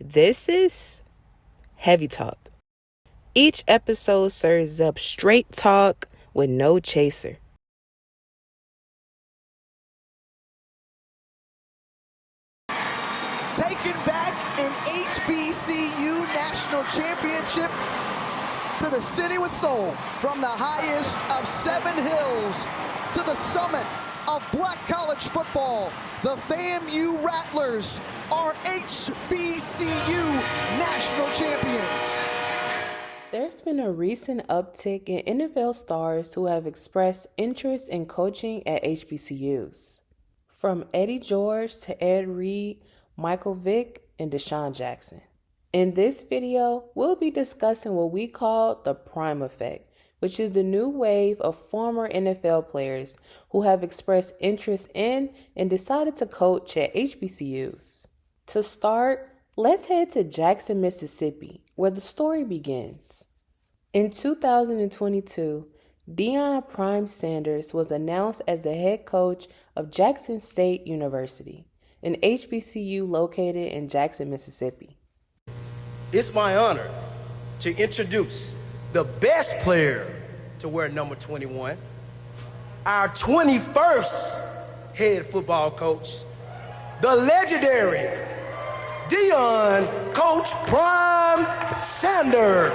This is Heavy Talk. Each episode serves up straight talk with no chaser. Taking back an HBCU national championship to the city with soul. From the highest of 7 hills to the summit of black college football, the FAMU Rattlers are HBCU national champions. There's been a recent uptick in NFL stars who have expressed interest in coaching at HBCUs. From Eddie George to Ed Reed, Michael Vick, and DeSean Jackson. In this video, we'll be discussing what we call the Prime Effect, which is the new wave of former NFL players who have expressed interest in and decided to coach at HBCUs. To start, let's head to Jackson, Mississippi, where the story begins. In 2022, Deion Prime Sanders was announced as the head coach of Jackson State University, an HBCU located in Jackson, Mississippi. It's my honor to introduce the best player to wear number 21, our 21st head football coach, the legendary Deion Coach Prime Sanders.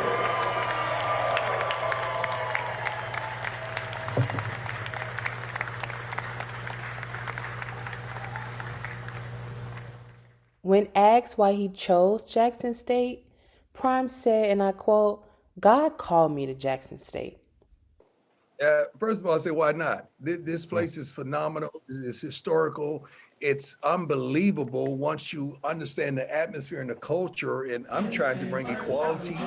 When asked why he chose Jackson State, Prime said, and I quote, "God called me to Jackson State." First of all, I say, why not? This place is phenomenal. It's historical. It's unbelievable once you understand the atmosphere and the culture. And I'm trying to bring equality,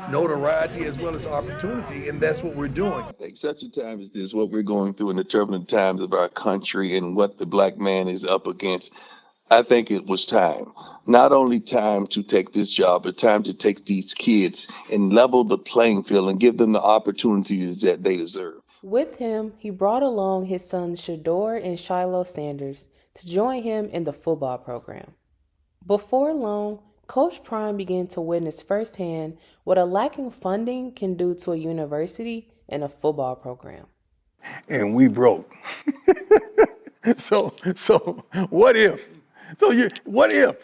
notoriety, as well as opportunity. And that's what we're doing. I think such a time as this, what we're going through in the turbulent times of our country and what the black man is up against, I think it was time, not only time to take this job, but time to take these kids and level the playing field and give them the opportunities that they deserve. With him, he brought along his sons Shador and Shiloh Sanders to join him in the football program. Before long, Coach Prime began to witness firsthand what a lacking funding can do to a university and a football program. And we broke. So what if? What if?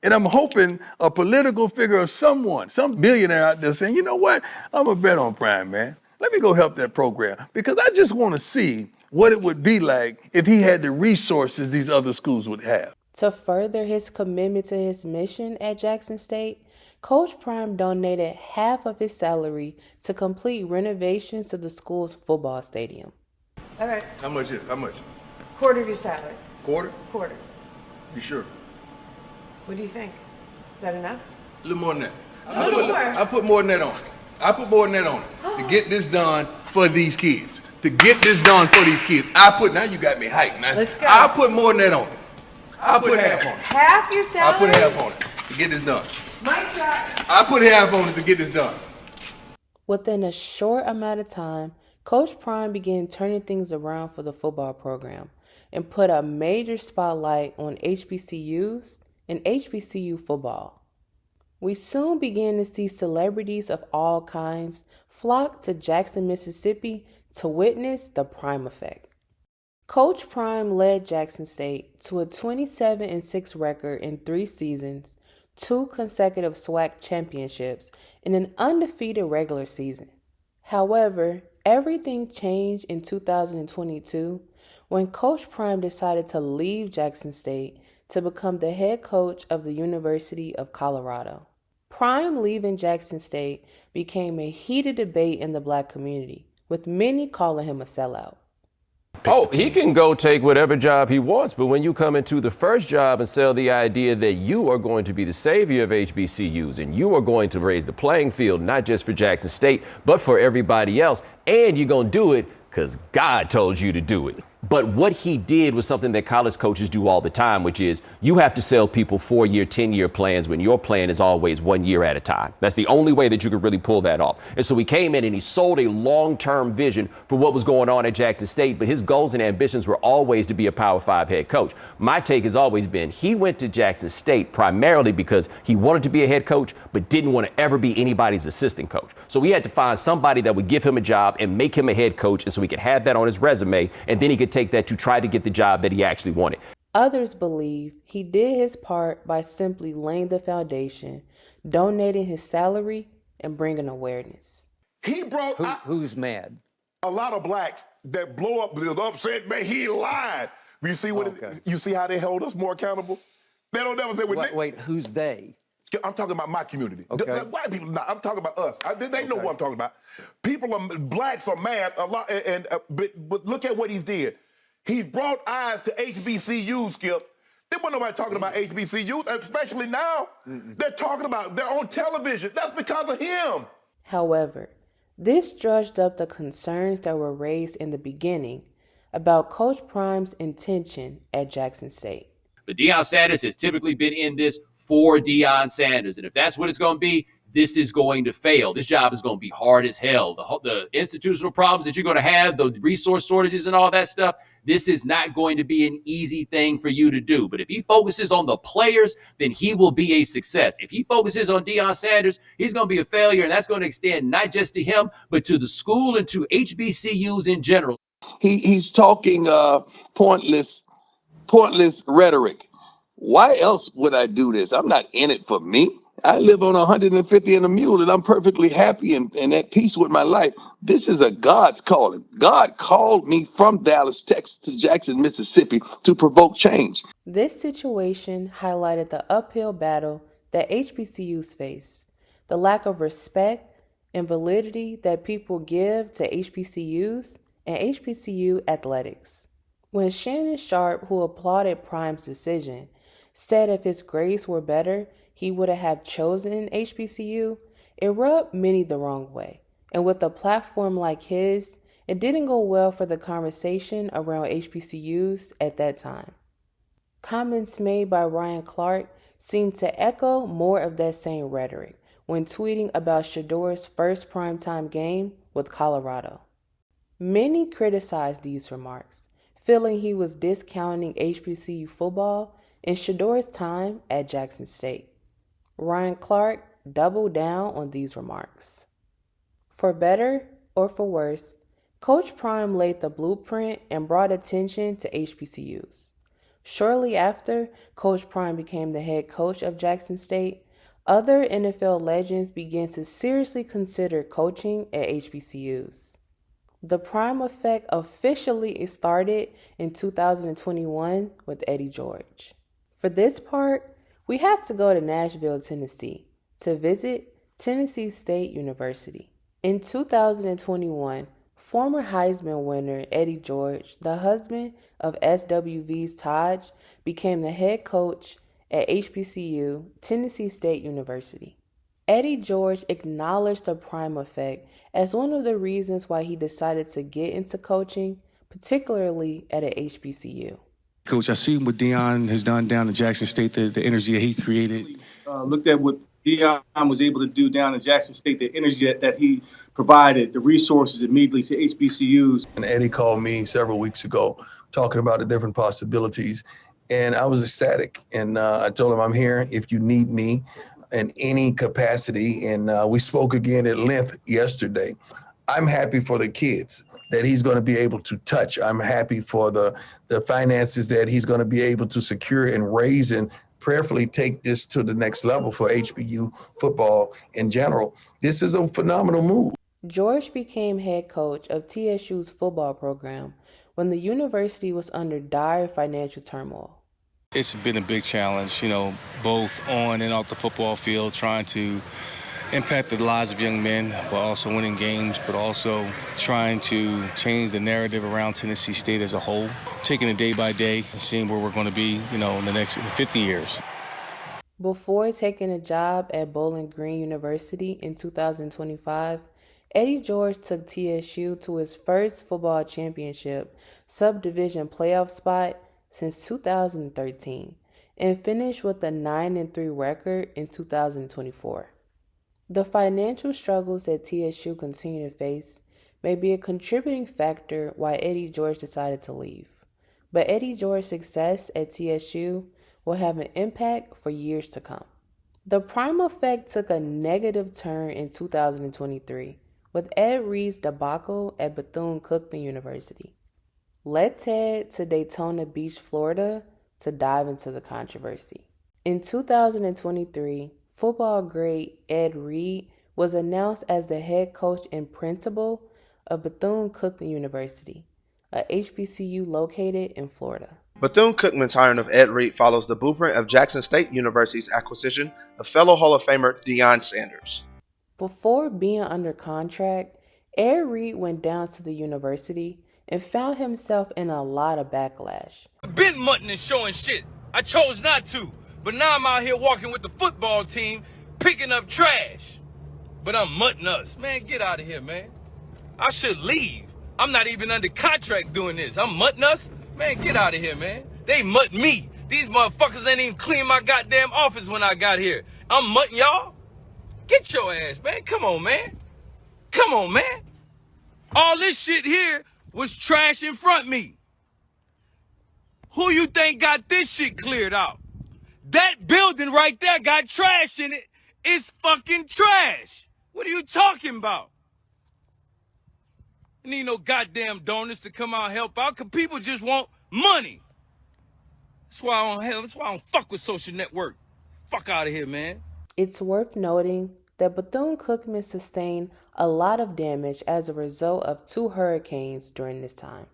And I'm hoping a political figure of someone, some billionaire out there saying, you know what? I'm going to bet on Prime, man. Let me go help that program, because I just want to see what it would be like if he had the resources these other schools would have. To further his commitment to his mission at Jackson State, Coach Prime donated half of his salary to complete renovations to the school's football stadium. All right. How much? Quarter of your salary. Quarter? Quarter. You sure? What do you think? Is that enough? A little more than that. A little more? I put more than that on it. I put more than that on it to get this done for these kids. Now you got me hyped, man. Let's go. I'll put more than that on it. I'll put half on it. Half your salary? I'll put half on it to get this done. Mic drop. I'll put half on it to get this done. Within a short amount of time, Coach Prime began turning things around for the football program and put a major spotlight on HBCUs and HBCU football. We soon began to see celebrities of all kinds flock to Jackson, Mississippi to witness the Prime Effect. Coach Prime led Jackson State to a 27-6 record in 3 seasons, 2 consecutive SWAC championships, and an undefeated regular season. However, everything changed in 2022 when Coach Prime decided to leave Jackson State to become the head coach of the University of Colorado. Prime leaving Jackson State became a heated debate in the black community, with many calling him a sellout. Oh, he can go take whatever job he wants, but when you come into the first job and sell the idea that you are going to be the savior of HBCUs and you are going to raise the playing field, not just for Jackson State, but for everybody else, and you're going to do it because God told you to do it, But what he did was something that college coaches do all the time, which is you have to sell people 4-year, 10-year plans when your plan is always 1 year at a time. That's the only way that you could really pull that off. And so he came in and he sold a long-term vision for what was going on at Jackson State, but his goals and ambitions were always to be a Power 5 head coach. My take has always been he went to Jackson State primarily because he wanted to be a head coach, but didn't want to ever be anybody's assistant coach. So we had to find somebody that would give him a job and make him a head coach, and so he could have that on his resume, and then he could take that to try to get the job that he actually wanted. Others believe he did his part by simply laying the foundation, donating his salary, and bringing awareness. He brought who's mad? A lot of blacks that blow up, they're upset, man, he lied. You see you see how they hold us more accountable? They don't never say Wait, who's they? I'm talking about my community. Okay. White people not. I'm talking about us. They know what I'm talking about. Blacks are mad a lot, but look at what he's did. He's brought eyes to HBCUs, Skip. There wasn't nobody talking about HBCUs, especially now. They're talking about, they're on television. That's because of him. However, this drudged up the concerns that were raised in the beginning about Coach Prime's intention at Jackson State. But Deion Sanders has typically been in this for Deion Sanders. And if that's what it's going to be, this is going to fail. This job is going to be hard as hell. The institutional problems that you're going to have, the resource shortages and all that stuff, this is not going to be an easy thing for you to do. But if he focuses on the players, then he will be a success. If he focuses on Deion Sanders, he's going to be a failure, and that's going to extend not just to him, but to the school and to HBCUs in general. He's talking pointless rhetoric. Why else would I do this? I'm not in it for me. I live on 150 and a mule, and I'm perfectly happy and at peace with my life. This is a God's calling. God called me from Dallas, Texas to Jackson, Mississippi to provoke change. This situation highlighted the uphill battle that HBCUs face, the lack of respect and validity that people give to HBCUs and HBCU athletics. When Shannon Sharp, who applauded Prime's decision, said if his grades were better, he would have chosen an HBCU, it rubbed many the wrong way. And with a platform like his, it didn't go well for the conversation around HBCUs at that time. Comments made by Ryan Clark seemed to echo more of that same rhetoric when tweeting about Shadour's first primetime game with Colorado. Many criticized these remarks, feeling he was discounting HBCU football in Shadour's time at Jackson State. Ryan Clark doubled down on these remarks. For better or for worse, Coach Prime laid the blueprint and brought attention to HBCUs. Shortly after Coach Prime became the head coach of Jackson State, other NFL legends began to seriously consider coaching at HBCUs. The Prime effect officially started in 2021 with Eddie George. For this part, we have to go to Nashville, Tennessee, to visit Tennessee State University. In 2021, former Heisman winner Eddie George, the husband of SWV's Taj, became the head coach at HBCU Tennessee State University. Eddie George acknowledged the Prime effect as one of the reasons why he decided to get into coaching, particularly at a HBCU. Coach, I see what Deion has done down at Jackson State, the energy that he created. Looked at what Deion was able to do down in Jackson State, the energy that he provided, the resources immediately to HBCUs. And Eddie called me several weeks ago talking about the different possibilities, and I was ecstatic. And I told him, I'm here if you need me in any capacity. And we spoke again at length yesterday. I'm happy for the kids that he's going to be able to touch. I'm happy for the finances that he's going to be able to secure and raise and prayerfully take this to the next level for HBU football in general. This is a phenomenal move. George became head coach of TSU's football program when the university was under dire financial turmoil. It's been a big challenge, both on and off the football field, trying to impact the lives of young men while also winning games, but also trying to change the narrative around Tennessee State as a whole, taking it day by day and seeing where we're going to be, in the next 50 years. Before taking a job at Bowling Green University in 2025, Eddie George took TSU to his first football championship subdivision playoff spot since 2013 and finished with a 9-3 record in 2024. The financial struggles that TSU continue to face may be a contributing factor why Eddie George decided to leave. But Eddie George's success at TSU will have an impact for years to come. The prime effect took a negative turn in 2023 with Ed Reed's debacle at Bethune-Cookman University. Let's head to Daytona Beach, Florida to dive into the controversy. In 2023, football great Ed Reed was announced as the head coach and principal of Bethune-Cookman University, a HBCU located in Florida. Bethune-Cookman's hiring of Ed Reed follows the blueprint of Jackson State University's acquisition of fellow Hall of Famer Deion Sanders. Before being under contract, Ed Reed went down to the university and found himself in a lot of backlash. I've been mutting and showing shit. I chose not to, but now I'm out here walking with the football team, picking up trash. But I'm mutting us. Man, get out of here, man. I should leave. I'm not even under contract doing this. I'm mutting us? Man, get out of here, man. They mutt me. These motherfuckers ain't even clean my goddamn office when I got here. I'm mutting y'all? Get your ass, man. Come on, man. Come on, man. All this shit here was trash in front of me. Who you think got this shit cleared out? That building right there got trash in it. It's fucking trash. What are you talking about? I need no goddamn donors to come out and help out, because people just want money. That's why I don't fuck with social network. Fuck out of here, man. It's worth noting that Bethune-Cookman sustained a lot of damage as a result of 2 hurricanes during this time.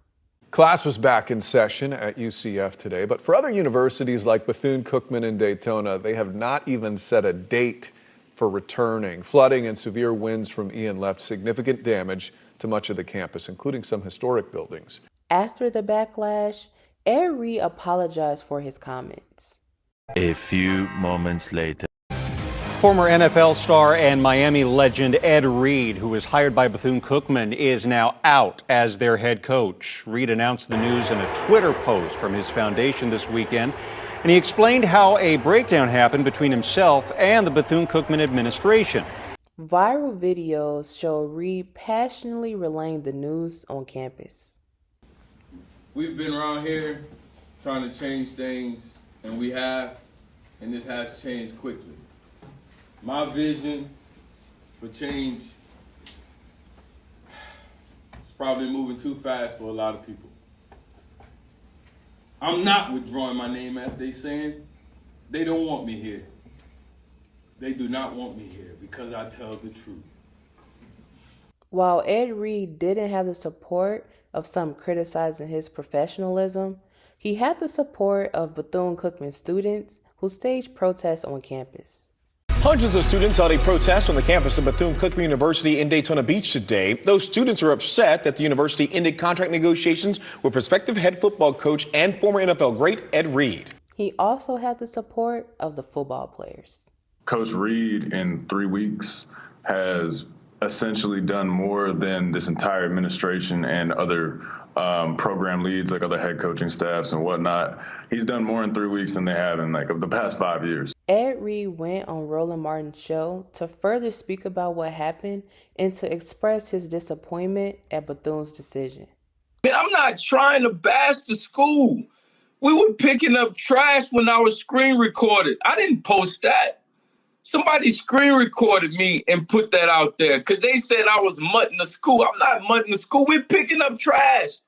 Class was back in session at UCF today, but for other universities like Bethune-Cookman and Daytona, they have not even set a date for returning. Flooding and severe winds from Ian left significant damage to much of the campus, including some historic buildings. After the backlash, Ed Reed apologized for his comments. A few moments later. Former NFL star and Miami legend Ed Reed, who was hired by Bethune-Cookman, is now out as their head coach. Reed announced the news in a Twitter post from his foundation this weekend, and he explained how a breakdown happened between himself and the Bethune-Cookman administration. Viral videos show Reed passionately relaying the news on campus. We've been around here trying to change things, and we have, and this has changed quickly. My vision for change is probably moving too fast for a lot of people. I'm not withdrawing my name, as they saying. They don't want me here. They do not want me here because I tell the truth. While Ed Reed didn't have the support of some criticizing his professionalism, he had the support of Bethune-Cookman students who staged protests on campus. Hundreds of students held a protest on the campus of Bethune-Cookman University in Daytona Beach today. Those students are upset that the university ended contract negotiations with prospective head football coach and former NFL great Ed Reed. He also had the support of the football players. Coach Reed in 3 weeks has essentially done more than this entire administration and other program leads, like other head coaching staffs and whatnot. He's done more in 3 weeks than they have in of the past 5 years. Ed Reed went on Roland Martin's show to further speak about what happened and to express his disappointment at Bethune's decision. I'm not trying to bash the school. We were picking up trash when I was screen recorded. I didn't post that. Somebody screen recorded me and put that out there because they said I was mutting the school. I'm not mutting the school. We're picking up trash.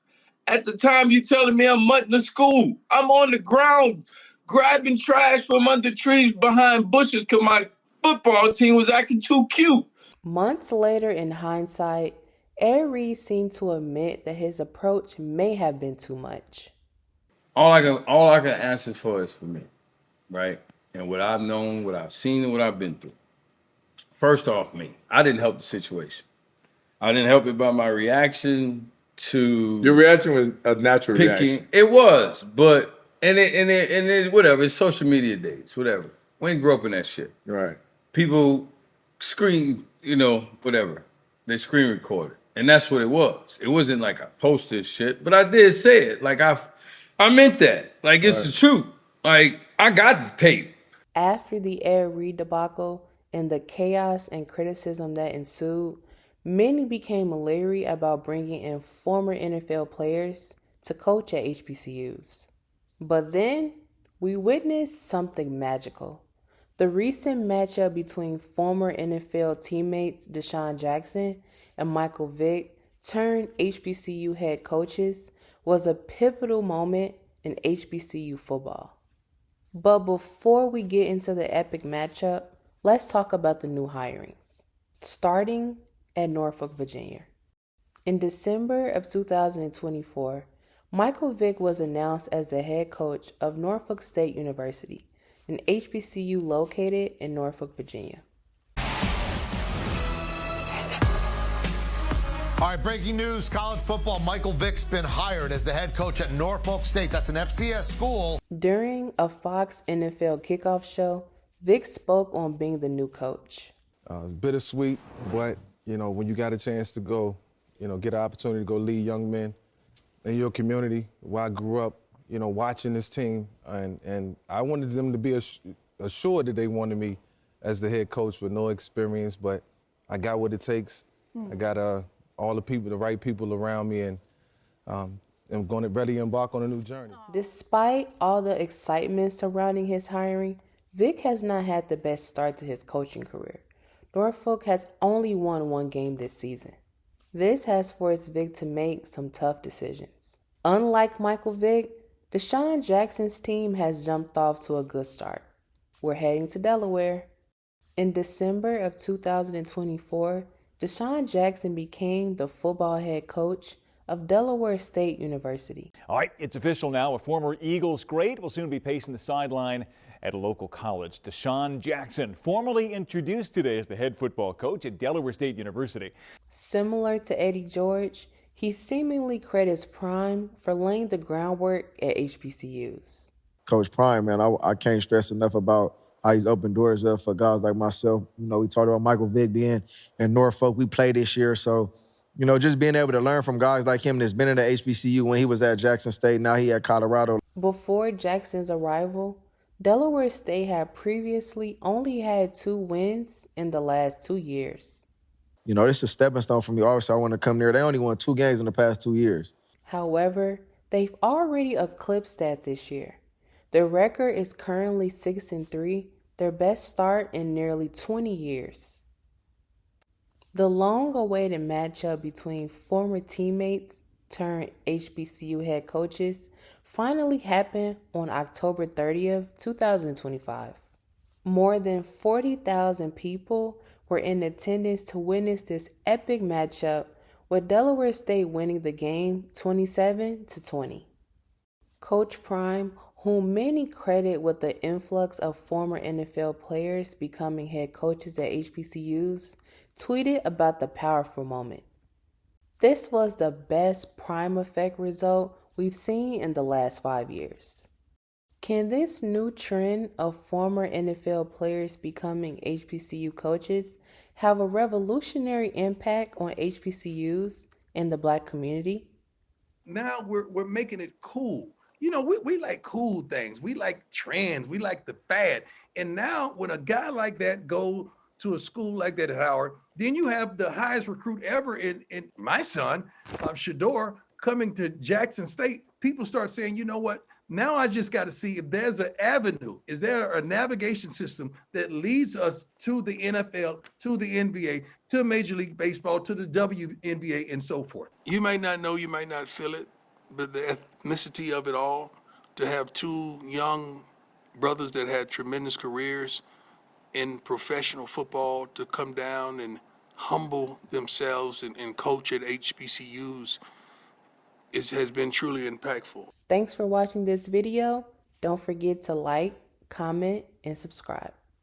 At the time, you telling me I'm mutting the school. I'm on the ground grabbing trash from under trees behind bushes because my football team was acting too cute. Months later, in hindsight, Ed Reed seemed to admit that his approach may have been too much. All I can answer for is for me, right? And what I've known, what I've seen, and what I've been through. First off, me. I didn't help the situation. I didn't help it by my reaction to... Your reaction was a natural reaction. It was, but... And it, whatever, it's social media days, whatever. We ain't grew up in that shit. Right. People scream, whatever. They screen recorded. And that's what it was. It wasn't like I posted shit, but I did say it. Like I meant that. Like it's the truth. Like I got the tape. After the Ed Reed debacle and the chaos and criticism that ensued, many became leery about bringing in former NFL players to coach at HBCUs. But then we witnessed something magical. The recent matchup between former NFL teammates DeSean Jackson and Michael Vick turned HBCU head coaches was a pivotal moment in HBCU football. But before we get into the epic matchup, let's talk about the new hirings. Starting at Norfolk, Virginia. In December of 2024, Michael Vick was announced as the head coach of Norfolk State University, an HBCU located in Norfolk, Virginia. All right, breaking news, college football. Michael Vick's been hired as the head coach at Norfolk State. That's an FCS school. During a Fox NFL kickoff show, Vick spoke on being the new coach. Bittersweet, but, when you got a chance to go, get an opportunity to go lead young men in your community, where I grew up, watching this team, and I wanted them to be assured that they wanted me as the head coach with no experience, but I got what it takes. I got all the right people around me, and I'm ready to embark on a new journey. Despite all the excitement surrounding his hiring, Vick has not had the best start to his coaching career. Norfolk has only won one game this season. This has forced Vick to make some tough decisions. Unlike Michael Vick, DeSean Jackson's team has jumped off to a good start. We're heading to Delaware. In December of 2024, DeSean Jackson became the football head coach of Delaware State University. All right, it's official now. A former Eagles great will soon be pacing the sideline at a local college. DeSean Jackson, formally introduced today as the head football coach at Delaware State University. Similar to Eddie George, he seemingly credits Prime for laying the groundwork at HBCUs. Coach Prime, man, I can't stress enough about how he's opened doors up for guys like myself. We talked about Michael Vick being in Norfolk. We played this year, so, just being able to learn from guys like him that's been in the HBCU when he was at Jackson State, now he at Colorado. Before Jackson's arrival, Delaware State had previously only had 2 wins in the last 2 years. This is a stepping stone for me. Obviously, I want to come there. They only won 2 games in the past 2 years. However, they've already eclipsed that this year. Their record is currently 6-3, their best start in nearly 20 years. The long-awaited matchup between former teammates turned HBCU head coaches finally happened on October 30th, 2025. More than 40,000 people were in attendance to witness this epic matchup, with Delaware State winning the game 27-20. Coach Prime, whom many credit with the influx of former NFL players becoming head coaches at HBCUs, tweeted about the powerful moment. This was the best Prime effect result we've seen in the last 5 years. Can this new trend of former NFL players becoming HBCU coaches have a revolutionary impact on HBCUs and the Black community? Now we're making it cool. We like cool things. We like trends. We like the fad. And now when a guy like that go to a school like that at Howard, then you have the highest recruit ever in my son, Shador, coming to Jackson State. People start saying, you know what? Now I just got to see if there's an avenue. Is there a navigation system that leads us to the NFL, to the NBA, to Major League Baseball, to the WNBA, and so forth? You might not know, you might not feel it, but the ethnicity of it all, to have 2 young brothers that had tremendous careers in professional football to come down and humble themselves and coach at HBCUs has been truly impactful. Thanks for watching this video. Don't forget to like, comment, and subscribe.